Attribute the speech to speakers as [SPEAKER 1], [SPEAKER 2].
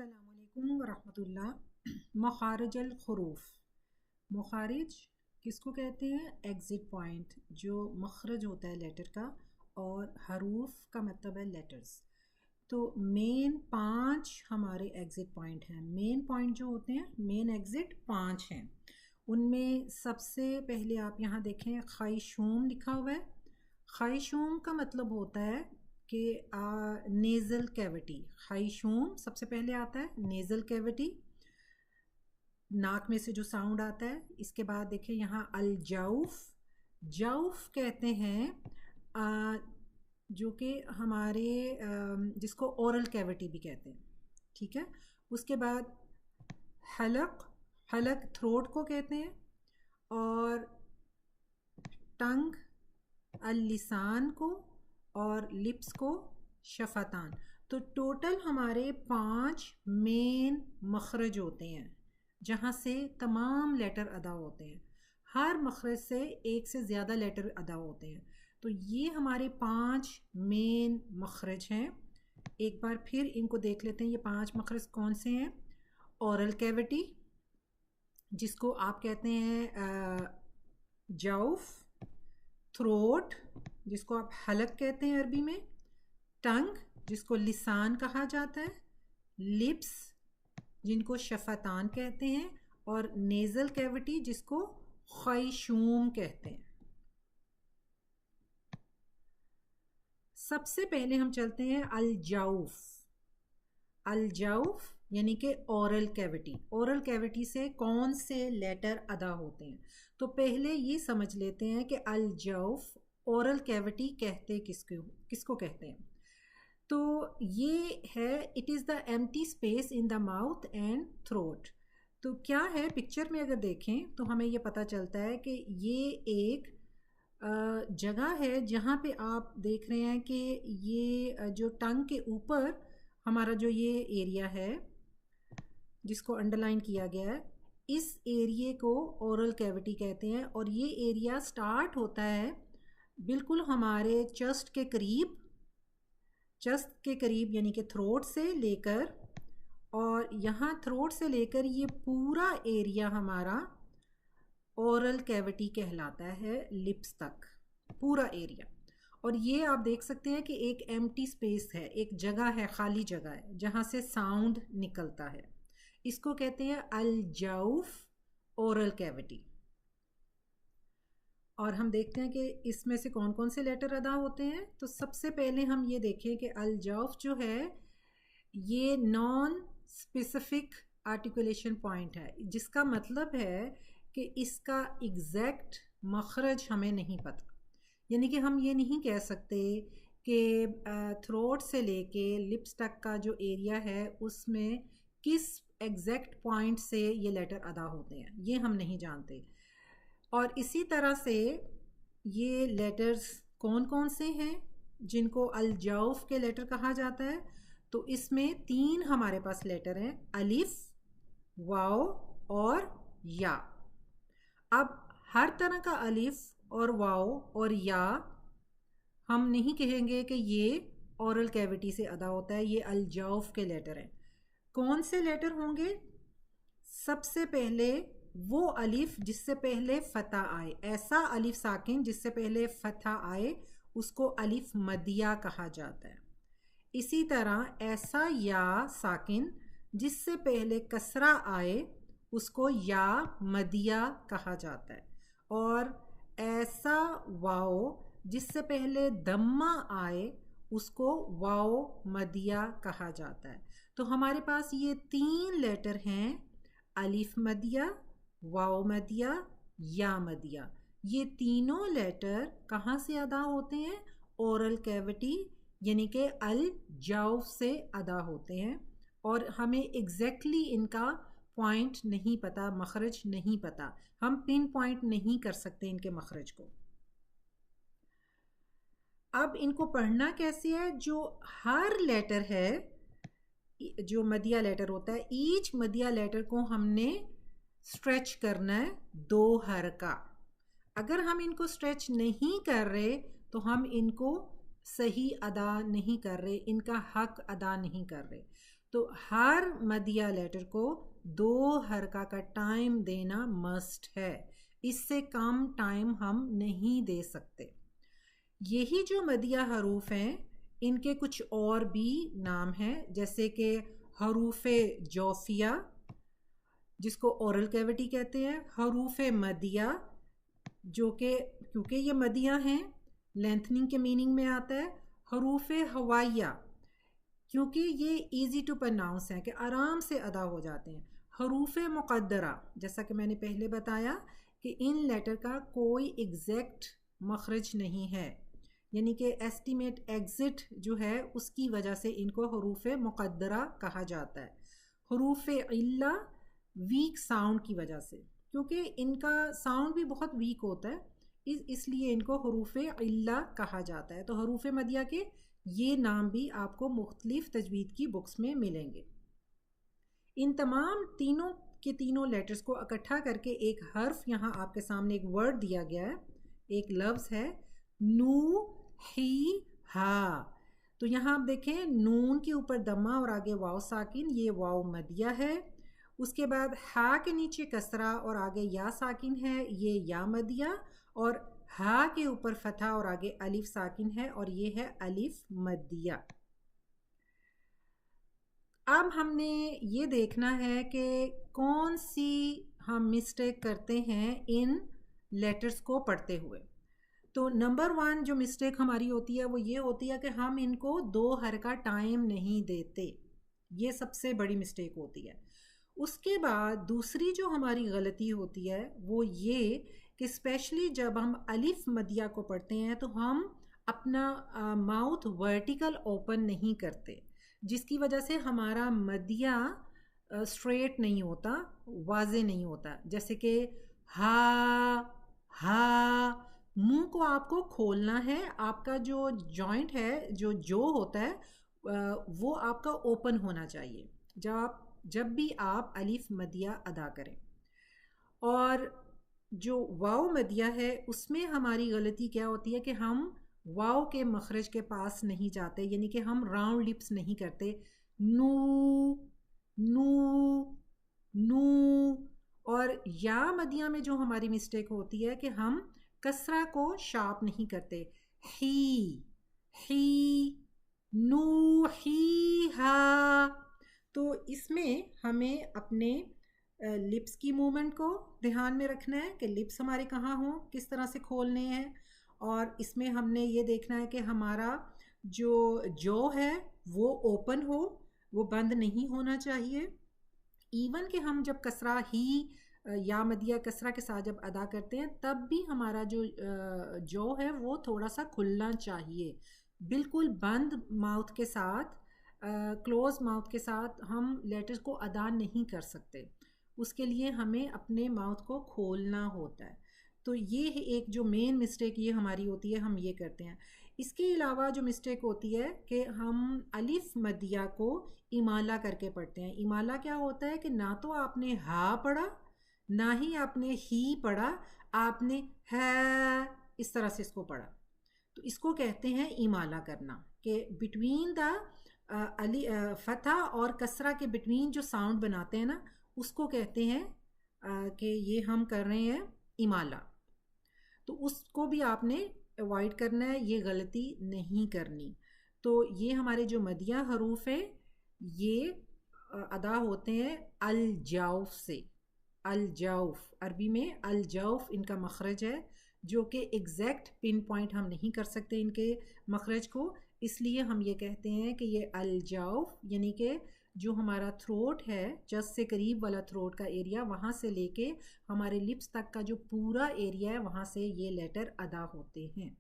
[SPEAKER 1] अस्सलामुअलैकुम वरहमतुल्लाह। मखारिजल ख़ुरूफ़, मखारिज किसको कहते हैं? एग्ज़िट पॉइंट, जो मखरज होता है लेटर का, और हरूफ का मतलब है लेटर्स। तो मेन 5 हमारे एग्ज़िट पॉइंट हैं। मेन पॉइंट जो होते हैं, मेन एग्ज़िट 5 हैं। उनमें सबसे पहले आप यहाँ देखें, ख़ैशूम लिखा हुआ है। ख़ैशूम का मतलब होता है कि नेज़ल कैविटी। ख़ैशूम सबसे पहले आता है, नेज़ल कैविटी, नाक में से जो साउंड आता है। इसके बाद देखिए यहाँ अल-जौफ़, जौफ़ कहते हैं जो कि हमारे जिसको ओरल कैविटी भी कहते हैं, ठीक है। उसके बाद हलक, हलक थ्रोट को कहते हैं, और टंग अल-लिसान को, और लिप्स को शफ़तान। तो टोटल हमारे 5 मेन मखरज होते हैं जहाँ से तमाम लेटर अदा होते हैं। हर मखरज से एक से ज़्यादा लेटर अदा होते हैं। तो ये हमारे 5 मेन मखरज हैं। एक बार फिर इनको देख लेते हैं, ये 5 मखरज कौन से हैं। ओरल कैविटी, जिसको आप कहते हैं जौफ, थ्रोट, जिसको आप हलक कहते हैं अरबी में, टंग, जिसको लिसान कहा जाता है, लिप्स, जिनको शफ़तान कहते हैं, और नेज़ल कैविटी, जिसको ख़ैशूम कहते हैं। सबसे पहले हम चलते हैं अल-जौफ़। अल-जौफ़ यानी कि ओरल कैविटी। ओरल कैविटी से कौन से लेटर अदा होते हैं? तो पहले ये समझ लेते हैं कि अल-जौफ़ ओरल कैविटी कहते किसको कहते हैं। तो ये है, it is the empty space in the mouth and throat. तो क्या है, पिक्चर में अगर देखें तो हमें ये पता चलता है कि ये एक जगह है जहाँ पे आप देख रहे हैं कि ये जो टंग के ऊपर हमारा जो ये एरिया है जिसको अंडरलाइन किया गया है, इस एरिया को ओरल कैविटी कहते हैं। और ये एरिया स्टार्ट होता है बिल्कुल हमारे चेस्ट के करीब, चेस्ट के करीब यानी कि थ्रोट से लेकर, और यहाँ थ्रोट से लेकर ये पूरा एरिया हमारा ओरल कैविटी कहलाता है, लिप्स तक पूरा एरिया। और ये आप देख सकते हैं कि एक एम्प्टी स्पेस है, एक जगह है, खाली जगह है जहाँ से साउंड निकलता है। इसको कहते हैं अल-जौफ़ ओरल कैविटी। और हम देखते हैं कि इसमें से कौन कौन से लेटर अदा होते हैं। तो सबसे पहले हम ये देखें कि अल-जौफ़ जो है ये नॉन स्पेसिफिक आर्टिकुलेशन पॉइंट है, जिसका मतलब है कि इसका एग्जैक्ट मखरज हमें नहीं पता। यानी कि हम ये नहीं कह सकते कि थ्रोट से लेके लिप्स तक का जो एरिया है उसमें किस एग्जैक्ट पॉइंट से ये लेटर अदा होते हैं, ये हम नहीं जानते। और इसी तरह से ये लेटर्स कौन कौन से हैं जिनको अल-जौफ़ के लेटर कहा जाता है। तो इसमें 3 हमारे पास लेटर हैं, अलिफ, वाओ और या। अब हर तरह का अलिफ और वाओ और या हम नहीं कहेंगे कि ये ओरल कैविटी से अदा होता है, ये अल-जौफ़ के लेटर हैं। कौन से लेटर होंगे? सबसे पहले वो अलिफ जिससे पहले फतह आए, ऐसा अलिफ साकिन जिससे पहले फतह आए उसको अलिफ मदिया कहा जाता है। इसी तरह ऐसा या साकिन जिससे पहले कसरा आए उसको या मदिया कहा जाता है। और ऐसा वाओ जिससे पहले दम्मा आए उसको वाओ मदिया कहा जाता है। तो हमारे पास ये 3 लेटर हैं, अलिफ मदिया, वाओ मदिया, या मदिया। ये तीनों लेटर कहाँ से अदा होते हैं? ओरल कैविटी यानी कि अल-जौफ़ से अदा होते हैं। और हमें एग्जैक्टली इनका पॉइंट नहीं पता, मखरज नहीं पता, हम पिन पॉइंट नहीं कर सकते इनके मखरज को। अब इनको पढ़ना कैसे है? जो हर लेटर है, जो मदिया लेटर होता है, ईच मदिया लेटर को हमने स्ट्रेच करना है 2 हरका। अगर हम इनको स्ट्रेच नहीं कर रहे तो हम इनको सही अदा नहीं कर रहे, इनका हक अदा नहीं कर रहे। तो हर मदिया लेटर को 2 हरका का टाइम देना मस्ट है, इससे कम टाइम हम नहीं दे सकते। यही जो मदिया हरूफ हैं इनके कुछ और भी नाम हैं, जैसे कि हरूफ जौफिया जिसको ओरल कैविटी कहते हैं, हरूफ मदिया जो कि क्योंकि ये मदिया हैं लेंथनिंग के मीनिंग में आता है, हरूफ हवाइया क्योंकि ये इजी टू प्रोनाउंस हैं कि आराम से अदा हो जाते हैं, हरूफ मुक़द्दरा जैसा कि मैंने पहले बताया कि इन लेटर का कोई एग्जैक्ट मखरज नहीं है, यानी कि एस्टिमेट एग्जिट जो है उसकी वजह से इनको हरूफ मुक़द्दरा कहा जाता है। हरूफ इल्ला वीक साउंड की वजह से, क्योंकि इनका साउंड भी बहुत वीक होता है, इसलिए इनको हरूफ इल्ला कहा जाता है। तो हरूफ मदिया के ये नाम भी आपको मुख्तलिफ तजवीद की बुक्स में मिलेंगे। इन तमाम तीनों के तीनों लेटर्स को इकट्ठा करके एक हर्फ यहाँ आपके सामने एक वर्ड दिया गया है, एक लफ्ज़ है नू ही हा। तो यहाँ आप देखें नून के ऊपर दम्मा और आगे वाव साकिन, ये वाव मदिया है। उसके बाद हा के नीचे कसरा और आगे या साकिन है, ये या मदिया, और हा के ऊपर फतहा और आगे अलिफ साकिन है और ये है अलिफ मदिया। अब हमने ये देखना है कि कौन सी हम मिस्टेक करते हैं इन लेटर्स को पढ़ते हुए। तो नंबर 1 जो मिस्टेक हमारी होती है वो ये होती है कि हम इनको 2 हरका टाइम नहीं देते, ये सबसे बड़ी मिस्टेक होती है। उसके बाद दूसरी जो हमारी गलती होती है वो ये कि स्पेशली जब हम अलिफ मदिया को पढ़ते हैं तो हम अपना माउथ वर्टिकल ओपन नहीं करते, जिसकी वजह से हमारा मदिया स्ट्रेट नहीं होता, वाज़े नहीं होता। जैसे कि हा, मुंह को आपको खोलना है, आपका जो जॉइंट है जो होता है वो आपका ओपन होना चाहिए जब भी आप अलिफ मदिया अदा करें। और जो वाव मदिया है उसमें हमारी गलती क्या होती है कि हम वाव के मखरज के पास नहीं जाते, यानी कि हम राउंड लिप्स नहीं करते, नू नू नू। और या मदिया में जो हमारी मिस्टेक होती है कि हम कसरा को शार्प नहीं करते, ही नू ही हा। तो इसमें हमें अपने लिप्स की मूवमेंट को ध्यान में रखना है कि लिप्स हमारे कहाँ हों, किस तरह से खोलने हैं। और इसमें हमने ये देखना है कि हमारा जो है वो ओपन हो, वो बंद नहीं होना चाहिए। इवन कि हम जब कसरा ही या मदिया कसरा के साथ जब अदा करते हैं तब भी हमारा जो है वो थोड़ा सा खुलना चाहिए। बिल्कुल बंद माउथ के साथ, क्लोज माउथ के साथ हम लेटर्स को अदा नहीं कर सकते, उसके लिए हमें अपने माउथ को खोलना होता है। तो ये एक जो मेन मिस्टेक ये हमारी होती है, हम ये करते हैं। इसके अलावा जो मिस्टेक होती है कि हम अलिफ मदिया को इमाला करके पढ़ते हैं। इमाला क्या होता है कि ना तो आपने हा पढ़ा ना ही आपने ही पढ़ा, आपने है इस तरह से इसको पढ़ा, तो इसको कहते हैं इमाला करना, कि बिटवीन द फतहा और कसरा के बिटवीन जो साउंड बनाते हैं ना उसको कहते हैं कि ये हम कर रहे हैं इमाला। तो उसको भी आपने अवॉइड करना है, ये गलती नहीं करनी। तो ये हमारे जो मदिया हरूफ है ये अदा होते हैं अल जौफ से। अल जौफ अरबी में अल जौफ इनका मखरज है, जो कि एग्जैक्ट पिन पॉइंट हम नहीं कर सकते इनके मखरज को, इसलिए हम ये कहते हैं कि ये अल जौफ, यानी कि जो हमारा थ्रोट है, चस्ट से करीब वाला थ्रोट का एरिया, वहाँ से लेके हमारे लिप्स तक का जो पूरा एरिया है वहाँ से ये लेटर अदा होते हैं।